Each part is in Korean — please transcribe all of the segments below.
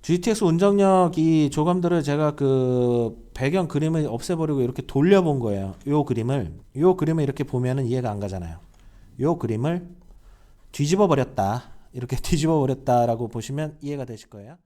GTX 운정역 이 조감들을 제가 그 배경 그림을 없애버리고 이렇게 돌려본 거예요. 요 그림을 이렇게 보면은 이해가 안 가잖아요. 요 그림을 뒤집어 버렸다. 이렇게 뒤집어 버렸다라고 보시면 이해가 되실 거예요.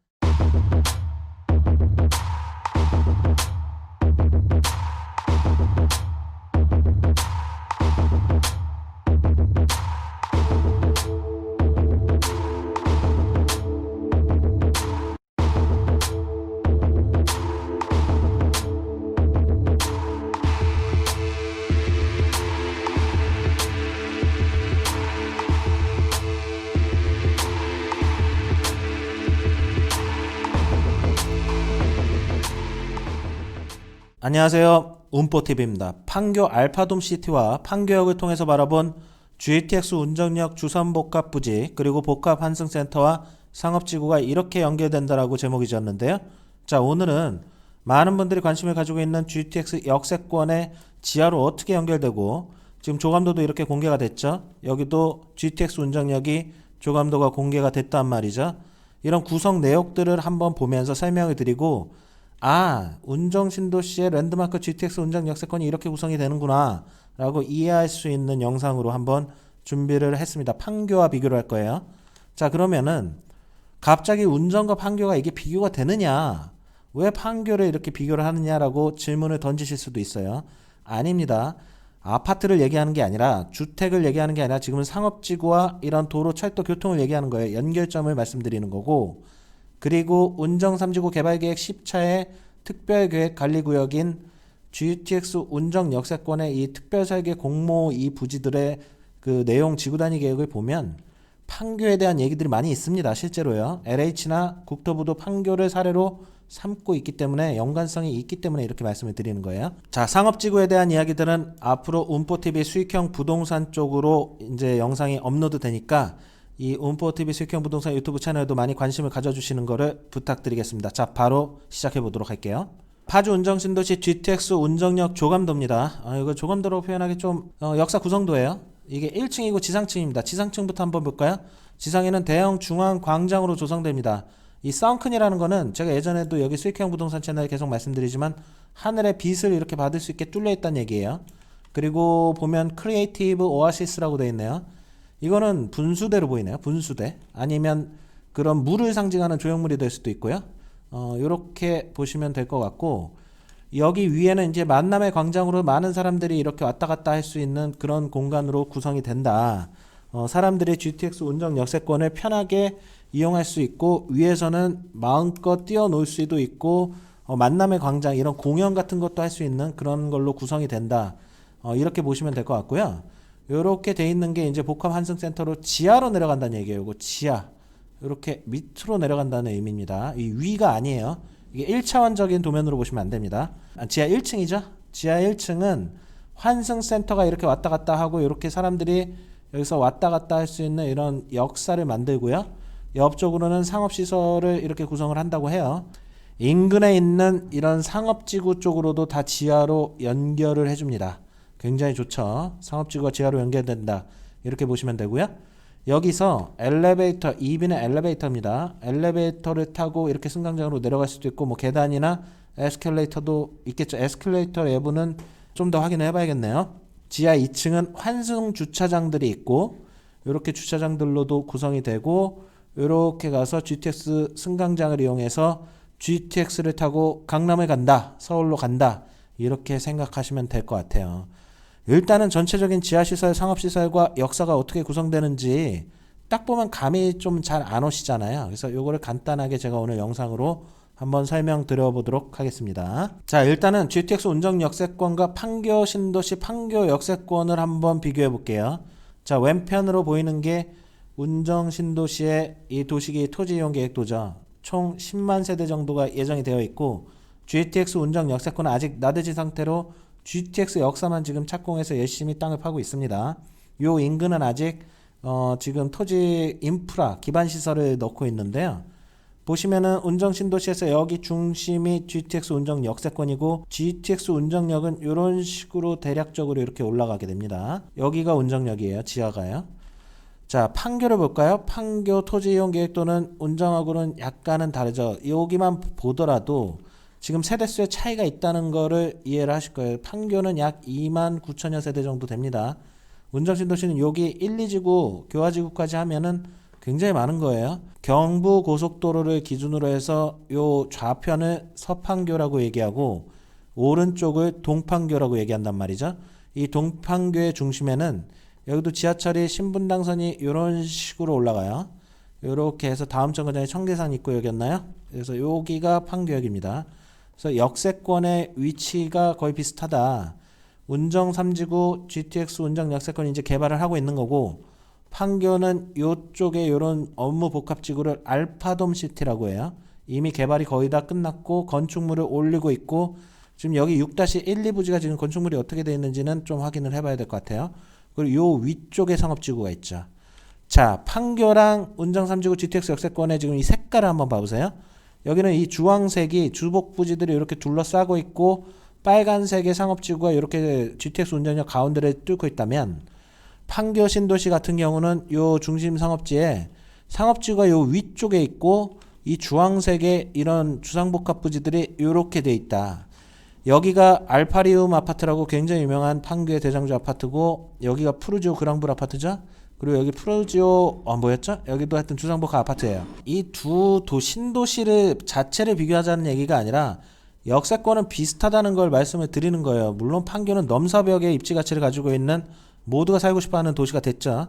안녕하세요. 운포TV입니다. 판교 알파돔 시티와 판교역을 통해서 바라본 GTX 운정역 주선복합 부지 그리고 복합 환승센터와 상업지구가 이렇게 연결된다라고 제목이 지었는데요. 자, 오늘은 많은 분들이 관심을 가지고 있는 GTX 역세권의 지하로 어떻게 연결되고 지금 조감도도 이렇게 공개가 됐죠. 여기도 GTX 운정역이 조감도가 공개가 됐단 말이죠. 이런 구성 내역들을 한번 보면서 설명을 드리고 운정신도시의 랜드마크 GTX 운정 역세권이 이렇게 구성이 되는구나 라고 이해할 수 있는 영상으로 한번 준비를 했습니다. 판교와 비교를 할 거예요. 자, 그러면은 갑자기 운정과 판교가 이게 비교가 되느냐, 왜 판교를 이렇게 비교를 하느냐라고 질문을 던지실 수도 있어요. 아닙니다. 아파트를 얘기하는 게 아니라, 주택을 얘기하는 게 아니라 지금은 상업지구와 이런 도로, 철도, 교통을 얘기하는 거예요. 연결점을 말씀드리는 거고, 그리고 운정 3지구 개발계획 10차의 특별계획 관리구역인 GTX 운정 역세권의 이 특별설계 공모 이 부지들의 그 내용 지구단위 계획을 보면 판교에 대한 얘기들이 많이 있습니다. 실제로요. LH나 국토부도 판교를 사례로 삼고 있기 때문에 연관성이 있기 때문에 이렇게 말씀을 드리는 거예요. 자, 상업지구에 대한 이야기들은 앞으로 운포TV 수익형 부동산 쪽으로 이제 영상이 업로드 되니까 이 운포TV 수익형 부동산 유튜브 채널도 많이 관심을 가져주시는 거를 부탁드리겠습니다. 자, 바로 시작해 보도록 할게요. 파주 운정신도시 GTX 운정역 조감도입니다. 이거 조감도로 표현하기 좀 역사 구성도예요. 이게 1층이고 지상층입니다. 지상층부터 한번 볼까요? 지상에는 대형 중앙 광장으로 조성됩니다. 이 썬큰이라는 거는 제가 예전에도 여기 수익형 부동산 채널에 계속 말씀드리지만 하늘의 빛을 이렇게 받을 수 있게 뚫려 있다는 얘기예요. 그리고 보면 크리에이티브 오아시스라고 되어 있네요. 이거는 분수대로 보이네요. 분수대. 아니면 그런 물을 상징하는 조형물이 될 수도 있고요. 이렇게 보시면 될 것 같고, 여기 위에는 이제 만남의 광장으로 많은 사람들이 이렇게 왔다 갔다 할 수 있는 그런 공간으로 구성이 된다. 사람들이 GTX 운정 역세권을 편하게 이용할 수 있고, 위에서는 마음껏 뛰어놀 수도 있고, 만남의 광장 이런 공연 같은 것도 할 수 있는 그런 걸로 구성이 된다. 이렇게 보시면 될 것 같고요. 이렇게 돼 있는 게 이제 복합 환승센터로 지하로 내려간다는 얘기예요. 이거 지하. 이렇게 밑으로 내려간다는 의미입니다. 이 위가 아니에요. 이게 1차원적인 도면으로 보시면 안 됩니다. 지하 1층이죠. 지하 1층은 환승센터가 이렇게 왔다 갔다 하고 이렇게 사람들이 여기서 왔다 갔다 할 수 있는 이런 역사를 만들고요. 옆쪽으로는 상업시설을 이렇게 구성을 한다고 해요. 인근에 있는 이런 상업지구 쪽으로도 다 지하로 연결을 해줍니다. 굉장히 좋죠. 상업지구가 지하로 연결된다. 이렇게 보시면 되고요. 여기서 엘리베이터, 이비는 엘리베이터입니다. 엘리베이터를 타고 이렇게 승강장으로 내려갈 수도 있고, 뭐 계단이나 에스컬레이터도 있겠죠. 에스컬레이터 내부는 좀 더 확인해 봐야겠네요. 지하 2층은 환승 주차장들이 있고, 이렇게 주차장들로도 구성이 되고, 이렇게 가서 GTX 승강장을 이용해서 GTX를 타고 강남을 간다, 서울로 간다, 이렇게 생각하시면 될 것 같아요. 일단은 전체적인 지하시설, 상업시설과 역사가 어떻게 구성되는지 딱 보면 감이 좀 잘 안 오시잖아요. 그래서 요거를 간단하게 제가 오늘 영상으로 한번 설명드려 보도록 하겠습니다. 자, 일단은 GTX 운정 역세권과 판교 신도시 판교 역세권을 한번 비교해 볼게요. 자, 왼편으로 보이는 게 운정 신도시의 이 도시기 토지 이용 계획도죠. 총 10만 세대 정도가 예정이 되어 있고, GTX 운정 역세권은 아직 나대지 상태로 GTX 역사만 지금 착공해서 열심히 땅을 파고 있습니다. 요 인근은 아직 지금 토지 인프라 기반 시설을 넣고 있는데요. 보시면은 운정 신도시에서 여기 중심이 GTX 운정 역세권이고, GTX 운정역은 이런 식으로 대략적으로 이렇게 올라가게 됩니다. 여기가 운정역이에요. 지하가요. 자, 판교를 볼까요? 판교 토지이용계획 또는 운정하고는 약간은 다르죠. 여기만 보더라도 지금 세대수의 차이가 있다는 거를 이해를 하실 거예요. 판교는 약 2만 9천여 세대 정도 됩니다. 운정신도시는 여기 1, 2지구, 교화지구까지 하면은 굉장히 많은 거예요. 경부고속도로를 기준으로 해서 요 좌편을 서판교라고 얘기하고 오른쪽을 동판교라고 얘기한단 말이죠. 이 동판교의 중심에는 여기도 지하철이 신분당선이 이런 식으로 올라가요. 이렇게 해서 다음 정거장에 청계산 입구역이었나요? 그래서 여기가 판교역입니다. 그래서 역세권의 위치가 거의 비슷하다. 운정 3지구 GTX 운정 역세권이 이제 개발을 하고 있는 거고, 판교는 이쪽에 이런 업무 복합지구를 알파돔 시티라고 해요. 이미 개발이 거의 다 끝났고 건축물을 올리고 있고, 지금 여기 6-1, 2부지가 지금 건축물이 어떻게 되어 있는지는 좀 확인을 해봐야 될 것 같아요. 그리고 요 위쪽에 상업지구가 있죠. 자, 판교랑 운정 3지구 GTX 역세권의 지금 이 색깔을 한번 봐보세요. 여기는 이 주황색이 주복부지들이 이렇게 둘러싸고 있고, 빨간색의 상업지구가 이렇게 GTX 운정역 가운데를 뚫고 있다면, 판교 신도시 같은 경우는 요 중심 상업지에 상업지구가 요 위쪽에 있고, 이 주황색의 이런 주상복합부지들이 이렇게 돼 있다. 여기가 알파리움 아파트라고 굉장히 유명한 판교의 대장주 아파트고, 여기가 푸르지오 그랑블 아파트죠. 그리고 여기 푸르지오 뭐였죠? 여기도 하여튼 주상복합 아파트예요. 이 두 신도시를 자체를 비교하자는 얘기가 아니라 역세권은 비슷하다는 걸 말씀을 드리는 거예요. 물론 판교는 넘사벽의 입지 가치를 가지고 있는 모두가 살고 싶어하는 도시가 됐죠.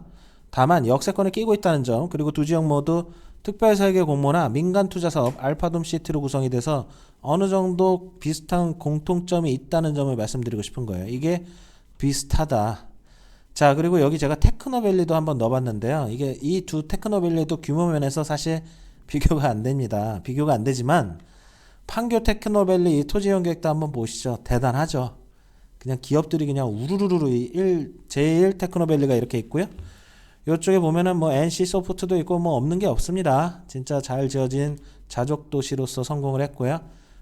다만 역세권에 끼고 있다는 점, 그리고 두 지역 모두 특별설계 공모나 민간 투자 사업 알파돔 시티로 구성이 돼서 어느 정도 비슷한 공통점이 있다는 점을 말씀드리고 싶은 거예요. 이게 비슷하다. 자, 그리고 여기 제가 테크노밸리도 한번 넣어봤는데요. 이게 이 두 테크노밸리도 규모 면에서 사실 비교가 안 됩니다. 비교가 안 되지만 판교 테크노밸리 이 토지이용 계획도 한번 보시죠. 대단하죠. 그냥 기업들이 그냥 우르르르 제1 테크노밸리가 이렇게 있고요. 이쪽에 보면은 뭐 NC 소프트도 있고 뭐 없는 게 없습니다. 진짜 잘 지어진 자족 도시로서 성공을 했고요.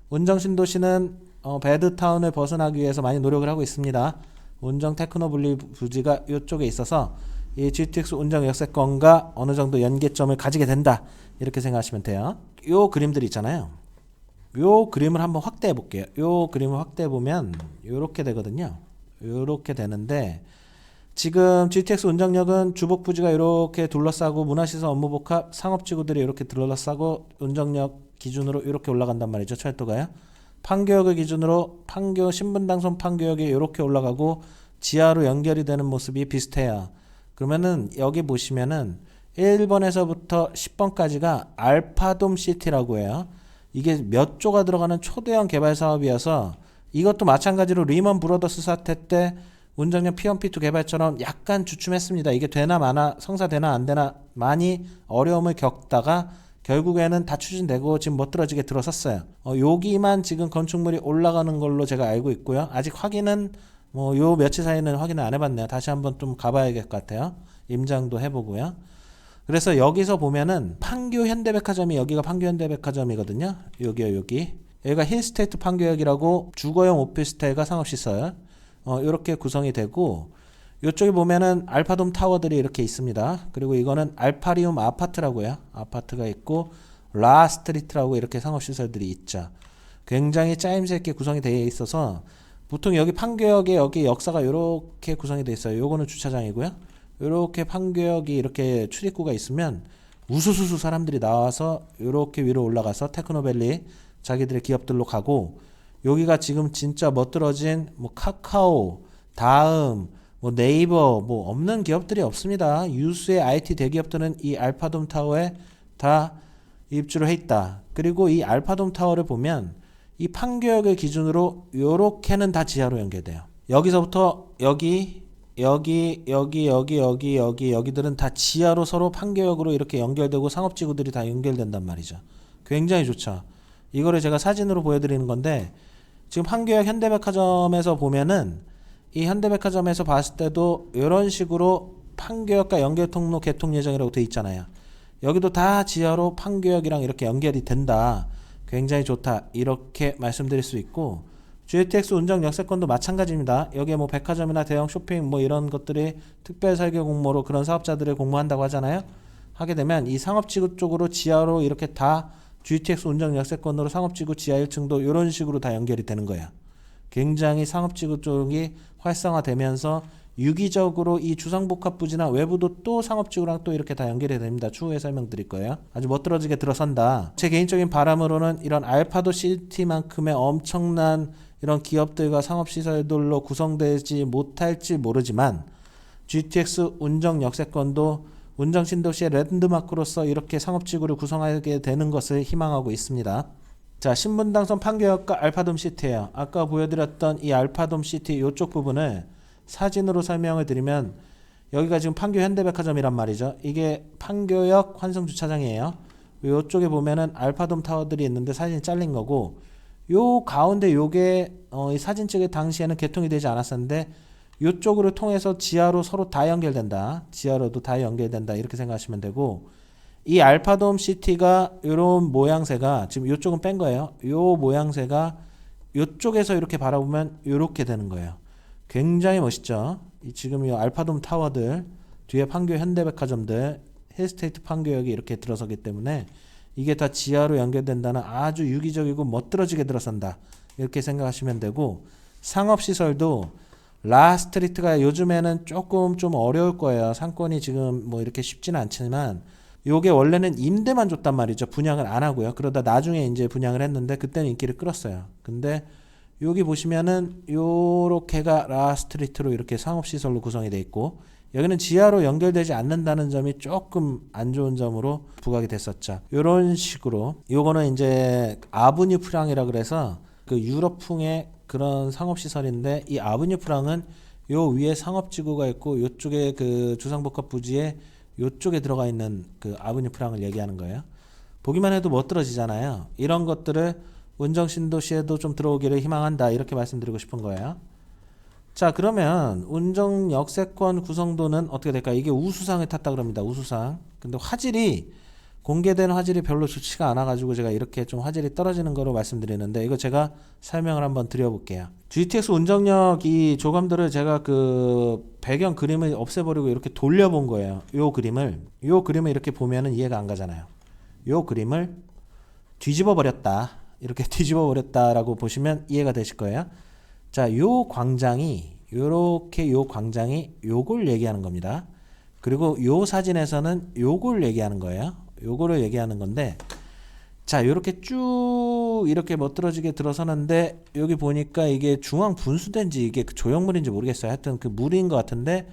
운정신도시는 배드타운을 벗어나기 위해서 많이 노력을 하고 있습니다. 운정 테크노블리 부지가 이쪽에 있어서 이 GTX 운정 역세권과 어느 정도 연계점을 가지게 된다. 이렇게 생각하시면 돼요. 요 그림들 있잖아요. 요 그림을 한번 확대해 볼게요. 요 그림을 확대해 보면 요렇게 되거든요. 요렇게 되는데, 지금 GTX 운정역은 주복부지가 이렇게 둘러싸고 문화시설 업무복합 상업지구들이 이렇게 둘러싸고 운정역 기준으로 이렇게 올라간단 말이죠. 철도가요. 판교역을 기준으로 판교 신분당선 판교역이 이렇게 올라가고 지하로 연결이 되는 모습이 비슷해요. 그러면은 여기 보시면은 1번에서부터 10번까지가 알파돔 시티라고 해요. 이게 몇 조가 들어가는 초대형 개발 사업이어서, 이것도 마찬가지로 리먼 브로더스 사태 때 운정역 P1P2 개발처럼 약간 주춤했습니다. 이게 되나 마나, 성사되나 안 되나 많이 어려움을 겪다가 결국에는 다 추진되고 지금 멋들어지게 들어섰어요. 여기만 지금 건축물이 올라가는 걸로 제가 알고 있고요. 아직 확인은 요 며칠 사이는 확인을 안 해봤네요. 다시 한번 좀 가봐야 될 것 같아요. 임장도 해보고요. 그래서 여기서 보면은 판교 현대백화점이, 여기가 판교 현대백화점이거든요. 여기가 힐스테이트 판교역이라고 주거용 오피스텔과 상업시설 이렇게 구성이 되고, 이쪽에 보면은 알파돔 타워들이 이렇게 있습니다. 그리고 이거는 알파리움 아파트라고 해요. 아파트가 있고 라스트리트라고 이렇게 상업시설들이 있죠. 굉장히 짜임새 있게 구성이 되어 있어서, 보통 여기 판교역에 여기 역사가 이렇게 구성이 되어 있어요. 요거는 주차장이고요. 이렇게 판교역이 이렇게 출입구가 있으면 우수수수 사람들이 나와서 이렇게 위로 올라가서 테크노밸리 자기들의 기업들로 가고, 여기가 지금 진짜 멋들어진 뭐 카카오, 다음, 뭐 네이버, 뭐 없는 기업들이 없습니다. 유수의 IT 대기업들은 이 알파돔 타워에 다 입주를 해 있다. 그리고 이 알파돔 타워를 보면 이 판교역을 기준으로 요렇게는 다 지하로 연결돼요. 여기서부터 여기들은 다 지하로 서로 판교역으로 이렇게 연결되고 상업지구들이 다 연결된단 말이죠. 굉장히 좋죠. 이거를 제가 사진으로 보여드리는 건데, 지금 판교역 현대백화점에서 보면은 이 현대백화점에서 봤을 때도 이런 식으로 판교역과 연결통로 개통 예정이라고 돼 있잖아요. 여기도 다 지하로 판교역이랑 이렇게 연결이 된다. 굉장히 좋다. 이렇게 말씀드릴 수 있고, GTX 운정 역세권도 마찬가지입니다. 여기에 뭐 백화점이나 대형 쇼핑 뭐 이런 것들이 특별설계 공모로 그런 사업자들을 공모한다고 하잖아요. 하게 되면 이 상업지구 쪽으로 지하로 이렇게 다 GTX 운정 역세권으로 상업지구 지하 1층도 이런 식으로 다 연결이 되는 거예요. 굉장히 상업지구 쪽이 활성화되면서 유기적으로 이 주상복합 부지나 외부도 또 상업지구랑 또 이렇게 다 연결이 됩니다. 추후에 설명드릴 거예요. 아주 멋들어지게 들어선다. 제 개인적인 바람으로는 이런 알파도 시티만큼의 엄청난 이런 기업들과 상업시설들로 구성되지 못할지 모르지만 GTX 운정 역세권도 운정 신도시의 랜드마크로서 이렇게 상업지구를 구성하게 되는 것을 희망하고 있습니다. 자, 신분당선 판교역과 알파돔 시티예요. 아까 보여드렸던 이 알파돔 시티 이쪽 부분을 사진으로 설명을 드리면 여기가 지금 판교 현대백화점이란 말이죠. 이게 판교역 환승주차장이에요. 이쪽에 보면은 알파돔 타워들이 있는데 사진이 잘린 거고, 요 가운데 요게 이 사진 찍을 당시에는 개통이 되지 않았었는데 이쪽으로 통해서 지하로 서로 다 연결된다. 지하로도 다 연결된다. 이렇게 생각하시면 되고, 이 알파돔 시티가 이런 모양새가 지금 이쪽은 뺀 거예요. 요 모양새가 이쪽에서 이렇게 바라보면 이렇게 되는 거예요. 굉장히 멋있죠. 지금 이 알파돔 타워들 뒤에 판교 현대백화점들 힐스테이트 판교역이 이렇게 들어서기 때문에 이게 다 지하로 연결된다는 아주 유기적이고 멋들어지게 들어선다. 이렇게 생각하시면 되고, 상업시설도 라스트리트가 요즘에는 조금 좀 어려울 거예요. 상권이 지금 뭐 이렇게 쉽지는 않지만 요게 원래는 임대만 줬단 말이죠. 분양을 안 하고요. 그러다 나중에 이제 분양을 했는데 그때는 인기를 끌었어요. 근데 여기 보시면은 요렇게가 라스트리트로 이렇게 상업시설로 구성이 돼 있고, 여기는 지하로 연결되지 않는다는 점이 조금 안 좋은 점으로 부각이 됐었죠. 요런 식으로 요거는 이제 아브뉴 프랑이라 그래서 그 유럽풍의 그런 상업시설인데, 이 아브뉴 프랑은 요 위에 상업지구가 있고 요쪽에 그 주상복합 부지에 요쪽에 들어가 있는 그 아브뉴 프랑을 얘기하는 거예요. 보기만 해도 멋들어지잖아요. 이런 것들을 운정 신도시에도 좀 들어오기를 희망한다. 이렇게 말씀드리고 싶은 거예요. 자, 그러면 운정 역세권 구성도는 어떻게 될까요? 이게 우수상을 탔다 그럽니다. 우수상. 근데 화질이 공개된 화질이 별로 좋지가 않아 가지고 제가 이렇게 좀 화질이 떨어지는 거로 말씀드리는데, 이거 제가 설명을 한번 드려볼게요. GTX 운정역 이 조감도를 제가 그 배경 그림을 없애버리고 이렇게 돌려본 거예요. 요 그림을 이렇게 보면은 이해가 안 가잖아요. 요 그림을 뒤집어 버렸다. 이렇게 뒤집어 버렸다라고 보시면 이해가 되실 거예요. 자, 요 광장이 요렇게 요 광장이 요걸 얘기하는 겁니다. 그리고 요 사진에서는 요걸 얘기하는 거예요. 요거를 얘기하는 건데, 자, 요렇게 쭉 이렇게 멋들어지게 들어서는데 여기 보니까 이게 중앙 분수된지 이게 그 조형물인지 모르겠어요. 하여튼 그 물인 것 같은데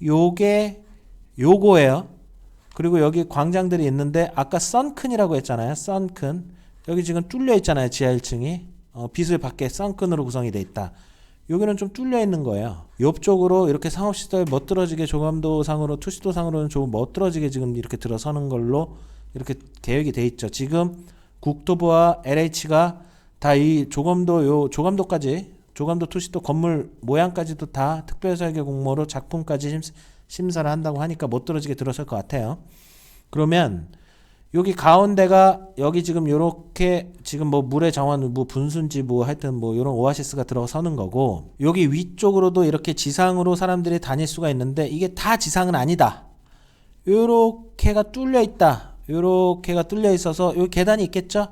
요게 요거예요. 그리고 여기 광장들이 있는데 아까 썬큰이라고 했잖아요. 썬큰. 여기 지금 뚫려 있잖아요. 지하 1층이 빛을 받게 썬큰으로 구성이 돼 있다. 여기는 좀 뚫려 있는 거예요. 옆쪽으로 이렇게 상업시설 멋들어지게 조감도상으로 투시도상으로는 좀 멋들어지게 지금 이렇게 들어서는 걸로 이렇게 계획이 돼 있죠. 지금 국토부와 LH가 다 이 조감도까지 조감도 투시도 건물 모양까지도 다 특별설계 공모로 작품까지 심사를 한다고 하니까 멋들어지게 들어설 것 같아요. 그러면 여기 가운데가 여기 지금 요렇게 지금 뭐 물의 정원 뭐 분수인지 뭐 하여튼 뭐 요런 오아시스가 들어서는 거고, 여기 위쪽으로도 이렇게 지상으로 사람들이 다닐 수가 있는데 이게 다 지상은 아니다. 요렇게가 뚫려 있다. 요렇게가 뚫려 있어서 요 계단이 있겠죠?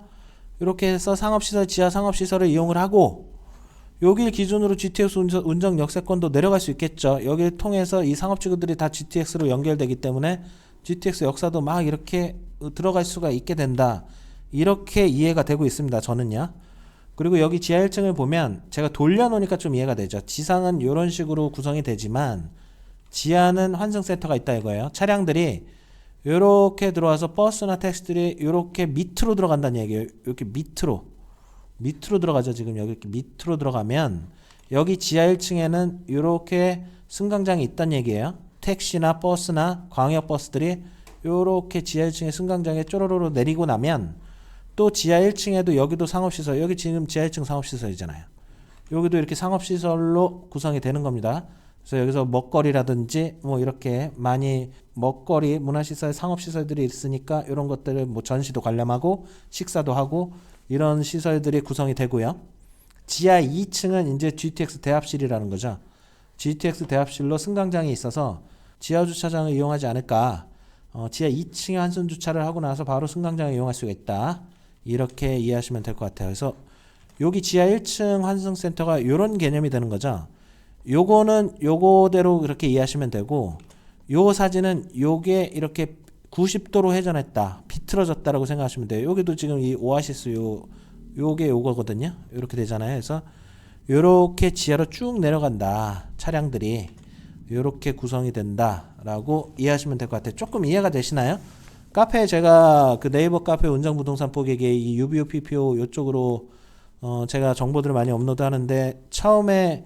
요렇게 해서 상업시설 지하 상업시설을 이용을 하고, 여길 기준으로 GTX 운정 역세권도 내려갈 수 있겠죠. 여기를 통해서 이 상업지구들이 다 GTX로 연결되기 때문에 GTX 역사도 막 이렇게 들어갈 수가 있게 된다. 이렇게 이해가 되고 있습니다. 저는요. 그리고 여기 지하 1층을 보면 제가 돌려놓으니까 좀 이해가 되죠. 지상은 이런 식으로 구성이 되지만 지하는 환승센터가 있다 이거예요. 차량들이 이렇게 들어와서 버스나 택시들이 이렇게 밑으로 들어간다는 얘기예요. 이렇게 밑으로 들어가죠. 지금 여기 이렇게 밑으로 들어가면 여기 지하 1층에는 이렇게 승강장이 있다는 얘기예요. 택시나 버스나 광역버스들이 요렇게 지하 1층에 승강장에 쪼로로로 내리고 나면 또 지하 1층에도 여기도 상업시설, 여기 지금 지하 1층 상업시설이잖아요. 여기도 이렇게 상업시설로 구성이 되는 겁니다. 그래서 여기서 먹거리라든지 뭐 이렇게 많이 먹거리, 문화시설, 상업시설들이 있으니까 이런 것들을 뭐 전시도 관람하고 식사도 하고 이런 시설들이 구성이 되고요. 지하 2층은 이제 GTX 대합실이라는 거죠. GTX 대합실로 승강장이 있어서 지하 주차장을 이용하지 않을까. 지하 2층에 한선 주차를 하고 나서 바로 승강장을 이용할 수가 있다. 이렇게 이해하시면 될 것 같아요. 그래서 여기 지하 1층 환승센터가 이런 개념이 되는 거죠. 요거는 요거대로 그렇게 이해하시면 되고, 요 사진은 요게 이렇게 90도로 회전했다, 비틀어졌다라고 생각하시면 돼요. 여기도 지금 이 오아시스 요게 요거거든요. 이렇게 되잖아요. 그래서 요렇게 지하로 쭉 내려간다, 차량들이 요렇게 구성이 된다라고 이해하시면 될 것 같아요. 조금 이해가 되시나요? 카페 제가 그 네이버 카페 운정부동산 포객에 이 UBO PPO 요쪽으로 제가 정보들을 많이 업로드 하는데, 처음에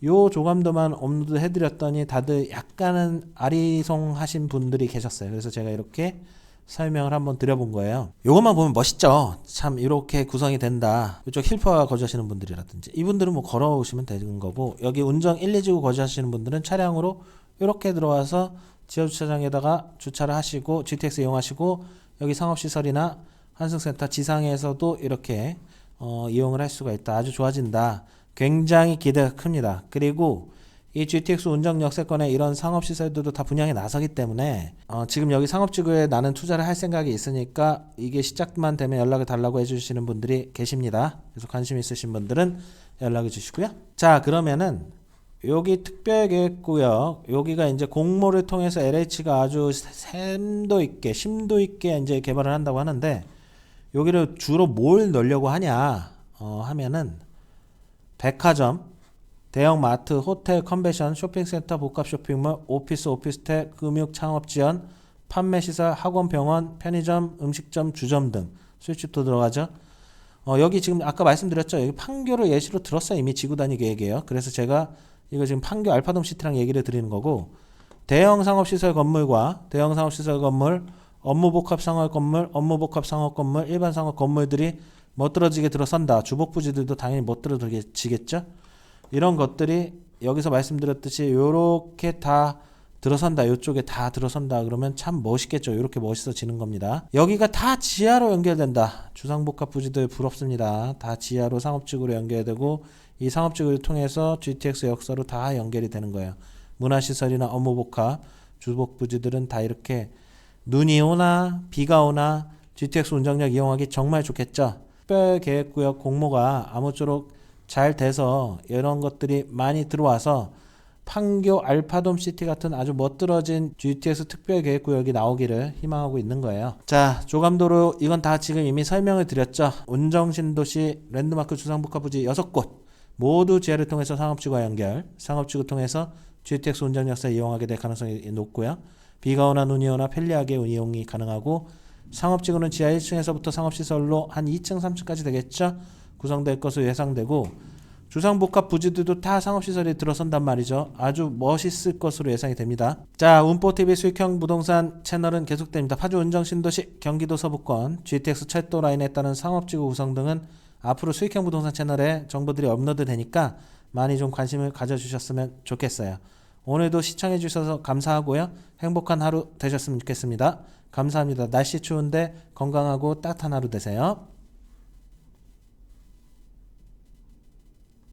요 조감도만 업로드 해드렸더니 다들 약간은 아리송하신 분들이 계셨어요. 그래서 제가 이렇게 설명을 한번 드려본 거예요. 요것만 보면 멋있죠. 참 이렇게 구성이 된다. 이쪽 힐퍼 거주하시는 분들이라든지 이분들은 뭐 걸어오시면 되는 거고, 여기 운정 1, 2지구 거주하시는 분들은 차량으로 이렇게 들어와서 지하주차장에다가 주차를 하시고 GTX 이용하시고, 여기 상업시설이나 환승센터 지상에서도 이렇게 이용을 할 수가 있다. 아주 좋아진다. 굉장히 기대가 큽니다. 그리고 이 GTX 운정 역세권에 이런 상업시설들도 다 분양에 나서기 때문에 지금 여기 상업지구에 나는 투자를 할 생각이 있으니까 이게 시작만 되면 연락을 달라고 해주시는 분들이 계십니다. 그래서 관심 있으신 분들은 연락을 주시고요. 자, 그러면은 여기 특별계획구역, 여기가 이제 공모를 통해서 LH가 아주 심도 있게 이제 개발을 한다고 하는데, 여기를 주로 뭘 넣으려고 하냐 하면은 백화점, 대형 마트, 호텔, 컨벤션, 쇼핑센터, 복합 쇼핑몰, 오피스텔, 금융 창업 지원, 판매 시설, 학원, 병원, 편의점, 음식점, 주점 등 수입집도 들어가죠. 여기 지금 아까 말씀드렸죠. 여기 판교를 예시로 들었어요. 이미 지구 단위 계획이에요. 그래서 제가 이거 지금 판교 알파돔 시티랑 얘기를 드리는 거고, 대형 상업시설 건물과 대형 상업시설 건물, 업무 복합 상업 건물, 업무 복합 상업 건물, 일반 상업 건물들이 멋들어지게 들어선다. 주복부지들도 당연히 멋들어지겠죠. 이런 것들이 여기서 말씀드렸듯이 요렇게 다 들어선다, 요쪽에 다 들어선다 그러면 참 멋있겠죠. 이렇게 멋있어지는 겁니다. 여기가 다 지하로 연결된다. 주상복합부지들 부럽습니다. 다 지하로 상업지구로 연결되고, 이 상업지구를 통해서 GTX 역사로 다 연결이 되는 거예요. 문화시설이나 업무복합, 주복부지들은 다 이렇게 눈이 오나 비가 오나 GTX 운정역 이용하기 정말 좋겠죠. 특별계획구역 공모가 아무쪼록 잘 돼서 이런 것들이 많이 들어와서 판교 알파돔 시티 같은 아주 멋들어진 GTX 특별계획구역이 나오기를 희망하고 있는 거예요. 자, 조감도로 이건 다 지금 이미 설명을 드렸죠. 운정신도시 랜드마크 주상복합부지 6곳 모두 지하를 통해서 상업지구와 연결, 상업지구 통해서 GTX 운정역사 이용하게 될 가능성이 높고요. 비가 오나 눈이 오나 편리하게 이용이 가능하고, 상업지구는 지하 1층에서부터 상업시설로 한 2층, 3층까지 되겠죠. 구성될 것으로 예상되고, 주상복합 부지들도 다 상업시설이 들어선단 말이죠. 아주 멋있을 것으로 예상이 됩니다. 자, 운포TV 수익형 부동산 채널은 계속됩니다. 파주 운정신도시, 경기도 서부권, GTX 철도 라인에 따른 상업지구 구성 등은 앞으로 수익형 부동산 채널에 정보들이 업로드 되니까 많이 좀 관심을 가져주셨으면 좋겠어요. 오늘도 시청해 주셔서 감사하고요. 행복한 하루 되셨으면 좋겠습니다. 감사합니다. 날씨 추운데 건강하고 따뜻한 하루 되세요.